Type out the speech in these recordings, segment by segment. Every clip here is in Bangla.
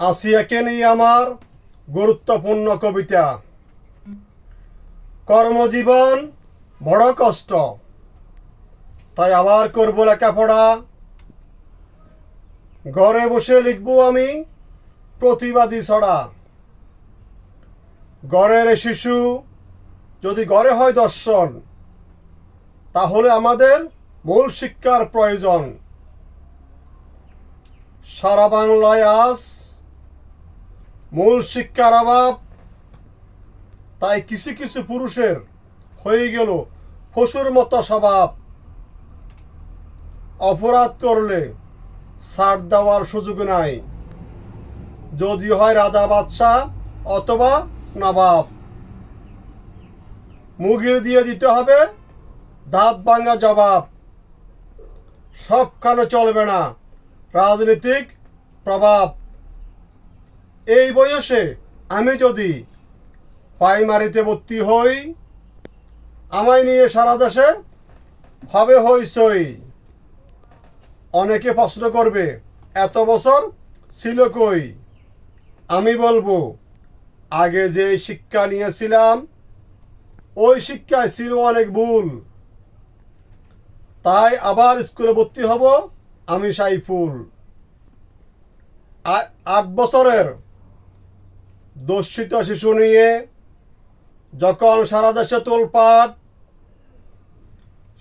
আসিয়াকে নিয়ে আমার গুরুত্বপূর্ণ কবিতা। কর্মজীবন বড় কষ্ট, তাই আবার করব লেখাপড়া। ঘরে বসে লিখব আমি প্রতিবাদী ছড়া। ঘরের শিশু যদি ঘরে হয় দর্শন, তাহলে আমাদের মূল শিক্ষার প্রয়োজন। সারা বাংলায় আজ মূল শিক্ষার অভাব, তাই কিছু কিছু পুরুষের হয়ে গেল পশুর মতো স্বভাব। অপরাধ করলে ছাড় দেওয়ার সুযোগ নাই, যদি হয় রাজা বাদশাহ অথবা নবাব। মুগির দিয়ে দিতে হবে দাঁত ভাঙা জবাব। সবখানে চলবে না রাজনৈতিক প্রভাব। এই বয়সে আমি যদি প্রাইমারিতে ভর্তি হই, আমায় নিয়ে সারা দেশে হবে হইচই। অনেকে প্রশ্ন করবে এত বছর ছিল কই। আমি বলবো আগে যে শিক্ষা নিয়েছিলাম ওই শিক্ষায় ছিল অনেক ভুল। তাই আবার স্কুলে ভর্তি হব আমি সাইফুল। 8 বছরের দর্শিত শিশু নিয়ে যখন সারা দেশে তোলপাড়,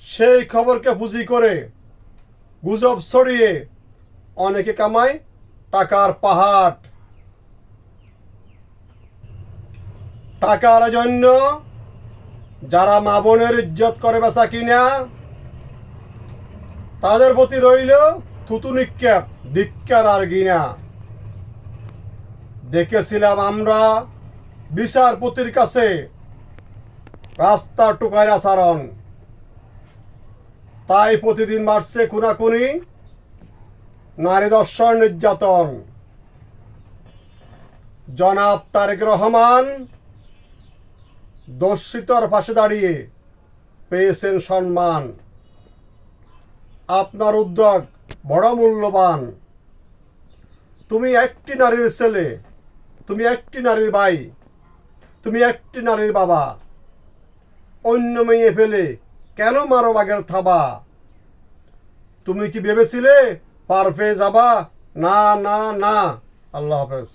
সেই খবরকে পুঁজি করে গুজব ছড়িয়ে অনেকে কামায় টাকার পাহাড়। টাকার জন্য যারা মা বোনের ইজ্জত করে বেচা কিনা, তাদের প্রতি রইল থুতু নিক্ষেপ, ধিক্কার আর ঘৃণা। দেখেছিলাম আমরা বিচারপতির কাছে রাস্তার টুকায় আচরণ, তাই প্রতিদিন বাড়ছে খুনাখুনি, নারী ধর্ষণ, নির্যাতন। জনাব তারেক রহমান দর্শিতর পাশে দাঁড়িয়ে পেয়েছেন সম্মান। আপনার উদ্যোগ বড় মূল্যবান। তুমি একটি নারীর ছেলে, তুমি একটি নারীর ভাই, তুমি একটি নারীর বাবা। অন্য মেয়ে ফেলে কেন মারো বাগের থাবা? তুমি কি ভেবেছিলে পার পেয়ে যাবা? না না না। আল্লাহ হাফেজ।